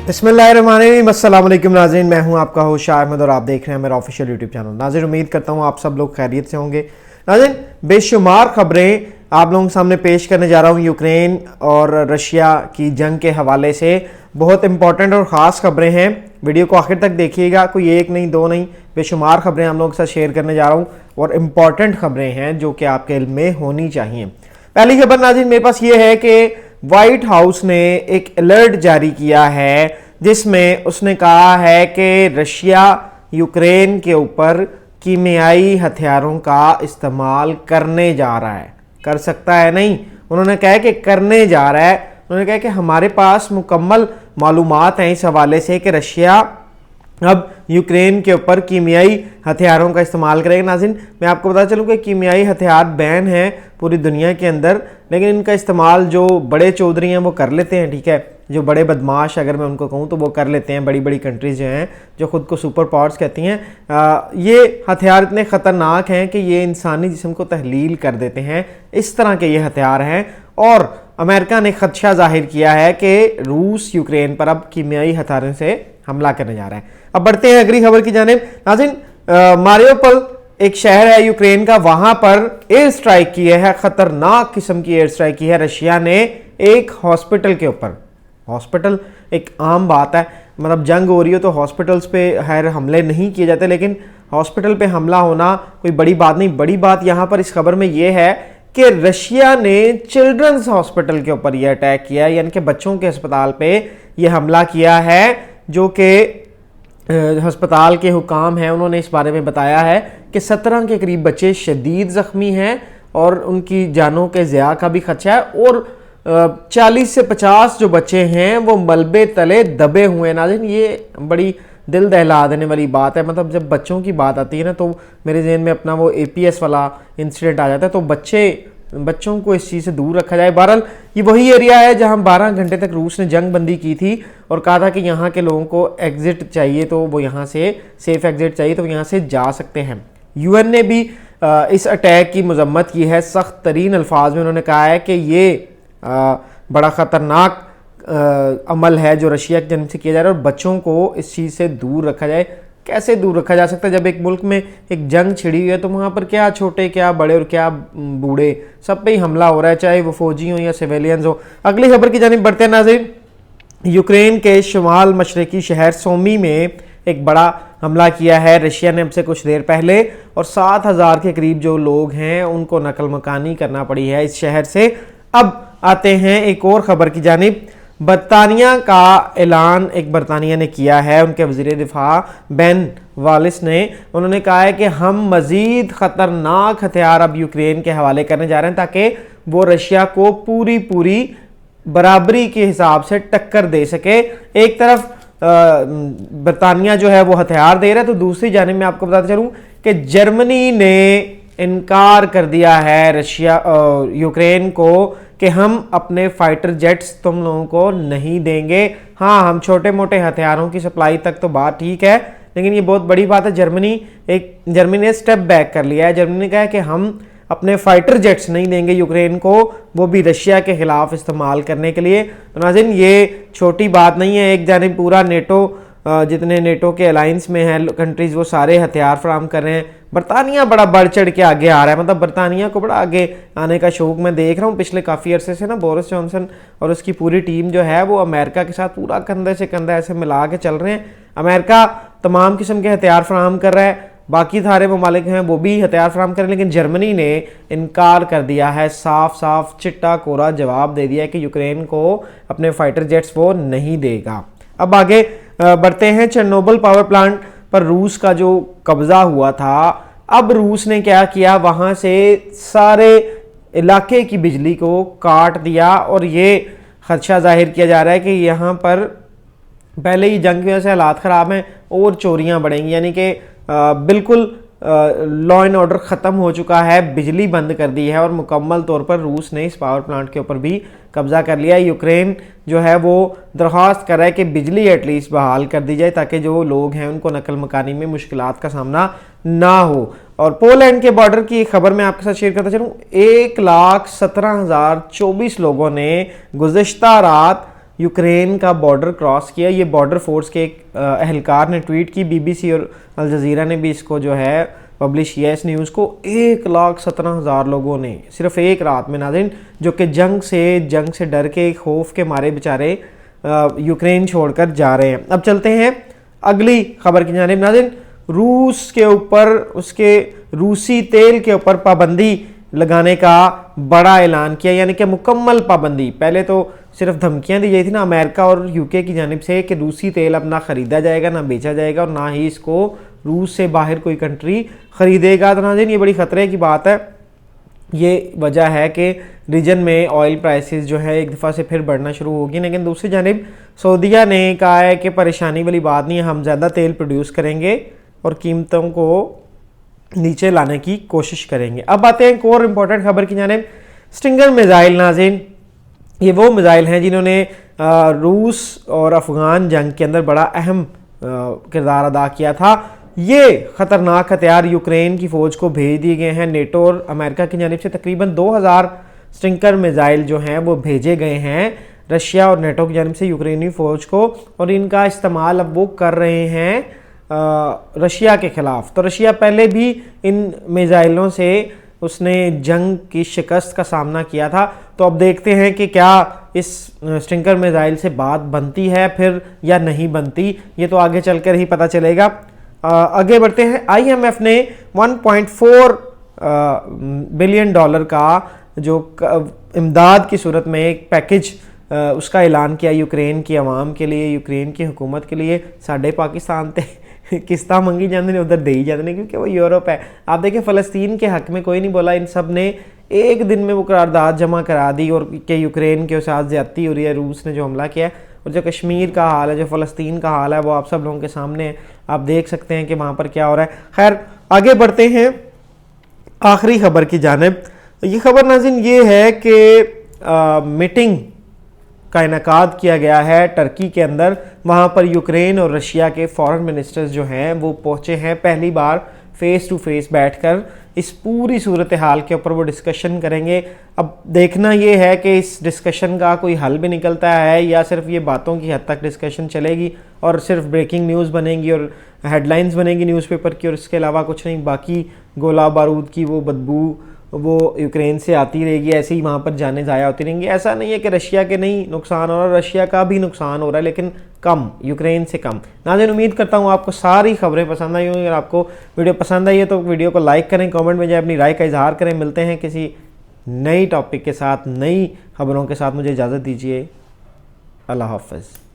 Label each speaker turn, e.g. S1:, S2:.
S1: बिस्मिल्लाहिर्रहमानिर्रहीम, अस्सलाम वालेकुम नाज़रीन। मैं हूं आपका होस्ट शाह अहमद और आप देख रहे हैं मेरा ऑफिशियल यूट्यूब चैनल। नाज़रीन, उम्मीद करता हूं आप सब लोग खैरियत से होंगे। नाज़रीन, बेशुमार खबरें आप लोगों के सामने पेश करने जा रहा हूं यूक्रेन और रशिया की जंग के हवाले से। बहुत इंपॉर्टेंट और ख़ास खबरें हैं, वीडियो को आखिर तक देखिएगा। कोई एक नहीं, दो नहीं, बेशुमार खबरें हम लोगों के साथ शेयर करने जा रहा हूँ और इम्पॉर्टेंट खबरें हैं जो कि आपके इल्म में होनी चाहिए। पहली खबर नाज़रीन मेरे पास ये है कि व्हाइट हाउस ने एक अलर्ट जारी किया है जिसमें उसने कहा है कि रशिया यूक्रेन के ऊपर कीमियाई हथियारों का इस्तेमाल करने जा रहा है। कर सकता है नहीं, उन्होंने कहा है कि करने जा रहा है। उन्होंने कहा कि हमारे पास मुकम्मल मालूमात हैं इस हवाले से कि रशिया अब यूक्रेन के ऊपर कीमियाई हथियारों का इस्तेमाल करेगा। नाज़रीन, मैं आपको बता चलूँ कि कीमियाई हथियार बैन है पूरी दुनिया के अंदर, लेकिन इनका इस्तेमाल जो बड़े चौधरी हैं वो कर लेते हैं। ठीक है, जो बड़े बदमाश अगर मैं उनको कहूँ तो वो कर लेते हैं। बड़ी बड़ी कंट्रीज़ जो हैं जो ख़ुद को सुपर पावर्स कहती हैं, ये हथियार इतने ख़तरनाक हैं कि ये इंसानी जिस्म को तहलील कर देते हैं। इस तरह के ये हथियार हैं और अमेरिका ने खदशा जाहिर किया है कि रूस यूक्रेन पर अब कीमियाई हथियारों से हमला करने जा रहा है। अब बढ़ते हैं अगली खबर की जानिब। नाज़रीन, मारियोपोल एक शहर है यूक्रेन का, वहां पर एयर स्ट्राइक की है, खतरनाक किस्म की एयर स्ट्राइक की है रशिया ने एक हॉस्पिटल के ऊपर। हॉस्पिटल एक आम बात है, मतलब जंग हो रही हो तो हॉस्पिटल्स पे खैर हमले नहीं किए जाते, लेकिन हॉस्पिटल पे हमला होना कोई बड़ी बात नहीं। बड़ी बात यहाँ पर इस खबर में यह है कि रशिया ने चिल्ड्रंस हॉस्पिटल के ऊपर यह अटैक किया है, यानी कि बच्चों के अस्पताल पे यह हमला किया है, जो कि अस्पताल के हुकाम हैं उन्होंने इस बारे में बताया है कि 17 के करीब बच्चे शदीद ज़ख्मी हैं और उनकी जानों के ज़िया का भी खदशा है और 40 से 50 जो बच्चे हैं वो मलबे तले दबे हुए हैं। नाज़रीन, ये बड़ी दिल दहला देने वाली बात है। मतलब जब बच्चों की बात आती है ना तो मेरे जहन में अपना वो APS वाला इंसिडेंट आ जाता है। तो बच्चों को इस चीज़ से दूर रखा जाए। बहरहाल ये वही एरिया है जहां 12 घंटे तक रूस ने जंग बंदी की थी और कहा था कि यहाँ के लोगों को एग्जिट चाहिए तो वो यहाँ से सेफ एग्जिट चाहिए तो यहाँ से जा सकते हैं। UN ने भी इस अटैक की मजम्मत की है सख्त तरीन अल्फाज में। उन्होंने कहा है कि ये बड़ा ख़तरनाक अमल है जो रशिया की जन्म से किया जा रहा है और बच्चों को इस चीज़ से दूर रखा जाए। कैसे दूर रखा जा सकता है? जब एक मुल्क में एक जंग छिड़ी हुई है तो वहाँ पर क्या छोटे क्या बड़े और क्या बूढ़े सब पे ही हमला हो रहा है, चाहे वो फौजी हो या सिविलियंस हो। अगली खबर की जानिब बढ़ते हैं नाज़रीन। यूक्रेन के शुमाल मशरकी शहर सोमी में एक बड़ा हमला किया है रशिया ने अब से कुछ देर पहले और 7,000 के करीब जो लोग हैं उनको नकल मकानी करना पड़ी है इस शहर से। अब आते हैं एक और ख़बर की जानिब। बरतानिया का ऐलान एक बरतानिया ने किया है, उनके वज़ीर दिफा बेन वालिस ने। उन्होंने कहा है कि हम मज़ीद ख़तरनाक हथियार अब यूक्रेन के हवाले करने जा रहे हैं ताकि वो रशिया को पूरी बराबरी के हिसाब से टक्कर दे सके। एक तरफ बरतानिया जो है वो हथियार दे रहा है तो दूसरी जानिब में आपको बताते चलूँ कि जर्मनी ने इनकार कर दिया है यूक्रेन को कि हम अपने फाइटर जेट्स तुम लोगों को नहीं देंगे। हाँ, हम छोटे मोटे हथियारों की सप्लाई तक तो बात ठीक है, लेकिन ये बहुत बड़ी बात है। जर्मनी ने स्टेप बैक कर लिया है। जर्मनी ने कहा है कि हम अपने फाइटर जेट्स नहीं देंगे यूक्रेन को, वो भी रशिया के खिलाफ इस्तेमाल करने के लिए। तो नाज़रीन, ये छोटी बात नहीं है। एक जानिब पूरा नेटो, जितने नेटो के अलायंस में हैं कंट्रीज़, वो सारे हथियार फराम कर रहे हैं। बरतानिया बड़ा बढ़ चढ़ के आगे आ रहा है, मतलब बरतानिया को बड़ा आगे आने का शौक मैं देख रहा हूँ पिछले काफ़ी अरसे से ना। बोरिस जॉनसन और उसकी पूरी टीम जो है वो अमेरिका के साथ पूरा कंधे से कंधा ऐसे मिला के चल रहे हैं। अमेरिका तमाम किस्म के हथियार फराम कर रहा है, बाकी सारे ममालिक हैं वो भी हथियार फराम करें, लेकिन जर्मनी ने इनकार कर दिया है। साफ चिट्टा कोरा जवाब दे दिया है कि यूक्रेन को अपने फाइटर जेट्स वो नहीं देगा। अब आगे बढ़ते हैं। चेरनोबिल पावर प्लांट पर रूस का जो कब्जा हुआ था, अब रूस ने क्या किया, वहां से सारे इलाके की बिजली को काट दिया और ये खदशा जाहिर किया जा रहा है कि यहाँ पर पहले ही जंग की वजह से हालात ख़राब हैं और चोरियां बढ़ेंगी, यानी कि बिल्कुल लॉ एंड ऑर्डर ख़त्म हो चुका है। बिजली बंद कर दी है और मुकम्मल तौर पर रूस ने इस पावर प्लांट के ऊपर भी कब्जा कर लिया है। यूक्रेन जो है वो दरख्वास्त कर रहा है कि बिजली एटलीस्ट बहाल कर दी जाए ताकि जो लोग हैं उनको नकल मकानी में मुश्किलात का सामना ना हो। और पोलैंड के बॉर्डर की खबर मैं आपके साथ शेयर करता चलूँ। 1,17,024 लोगों ने गुज़िश्ता रात यूक्रेन का बॉर्डर क्रॉस किया। ये बॉर्डर फोर्स के एक अहलकार ने ट्वीट की, BBC और अल जज़ीरा ने भी इसको जो है पब्लिश किया इस न्यूज़ को। 1,17,000 लोगों ने सिर्फ एक रात में नाज़रीन, जो कि जंग से डर के खौफ के मारे बेचारे यूक्रेन छोड़कर जा रहे हैं। अब चलते हैं अगली खबर की जानिब नाज़रीन। रूस के ऊपर, उसके रूसी तेल के ऊपर पाबंदी लगाने का बड़ा ऐलान किया, यानी कि मुकम्मल पाबंदी। पहले तो सिर्फ धमकियां दी गई थी ना अमेरिका और UK की जानिब से कि रूसी तेल अब ना ख़रीदा जाएगा, ना बेचा जाएगा और ना ही इसको रूस से बाहर कोई कंट्री ख़रीदेगा। तो नाज़रीन ये बड़ी ख़तरे की बात है। ये वजह है कि रीजन में ऑयल प्राइसेस जो है एक दफ़ा से फिर बढ़ना शुरू होगी। लेकिन दूसरी जानिब सऊदीया ने कहा है कि परेशानी वाली बात नहीं है, हम ज़्यादा तेल प्रोड्यूस करेंगे और कीमतों को नीचे लाने की कोशिश करेंगे। अब आते हैं एक और इम्पोर्टेंट खबर की जानिब। स्टिंगर मिज़ाइल नाज़रीन, ये वो मिज़ाइल हैं जिन्होंने रूस और अफ़गान जंग के अंदर बड़ा अहम किरदार अदा किया था। ये ख़तरनाक हथियार यूक्रेन की फ़ौज को भेज दिए गए हैं। नेटो और अमेरिका की जानिब से तकरीबन 2000 स्टिंगर मिज़ाइल जो हैं वो भेजे गए हैं रशिया और नेटो की जानिब से यूक्रेनी फ़ौज को, और इनका इस्तेमाल अब वो कर रहे हैं रशिया के ख़िलाफ़। तो रशिया पहले भी इन मिज़ाइलों से उसने जंग की शिकस्त का सामना किया था। तो अब देखते हैं कि क्या इस स्टिंगर मिज़ाइल से बात बनती है फिर या नहीं बनती, ये तो आगे चलकर ही पता चलेगा। आगे बढ़ते हैं। IMF ने 1.4 बिलियन डॉलर का जो इमदाद की सूरत में एक पैकेज उसका ऐलान किया यूक्रेन की आवाम के लिए, यूक्रेन की हुकूमत के लिए। साढ़े पाकिस्तान ते किस्ता मंगी जाते हैं, उधर दे ही जाते हैं क्योंकि वो यूरोप है। आप देखिए फ़लस्तीन के हक़ में कोई नहीं बोला, इन सब ने एक दिन में वो करारदाद जमा करा दी और कि यूक्रेन के साथ ज़्यादती हो रही है, रूस ने जो हमला किया है। और जो कश्मीर का हाल है, जो फ़लस्तीन का हाल है, वो आप सब लोगों के सामने है। आप देख सकते हैं कि वहाँ पर क्या हो रहा है। खैर आगे बढ़ते हैं आखिरी खबर की जानिब। ये खबर नाज़रीन ये है कि मीटिंग का इनेकाद किया गया है टर्की के अंदर। वहाँ पर यूक्रेन और रशिया के फॉरेन मिनिस्टर्स जो हैं वो पहुँचे हैं। पहली बार फेस टू फेस बैठकर इस पूरी सूरत हाल के ऊपर वो डिस्कशन करेंगे। अब देखना ये है कि इस डिस्कशन का कोई हल भी निकलता है या सिर्फ ये बातों की हद तक डिस्कशन चलेगी और सिर्फ ब्रेकिंग न्यूज़ बनेगी और हेडलाइंस बनेगी न्यूज़पेपर की और इसके अलावा कुछ नहीं। बाकी गोला बारूद की वो बदबू वो यूक्रेन से आती रहेगी, ऐसे ही वहाँ पर जाने ज़ाया होती रहेंगी। ऐसा नहीं है कि रशिया के नहीं नुकसान हो रहा, रशिया का भी नुकसान हो रहा है लेकिन कम, यूक्रेन से कम। नाज़रीन उम्मीद करता हूँ आपको सारी खबरें पसंद आई होंगी। अगर आपको वीडियो पसंद आई है तो वीडियो को लाइक करें, कमेंट में जाए अपनी राय का इजहार करें। मिलते हैं किसी नई टॉपिक के साथ, नई खबरों के साथ। मुझे इजाज़त दीजिए। अल्लाह हाफ़िज़।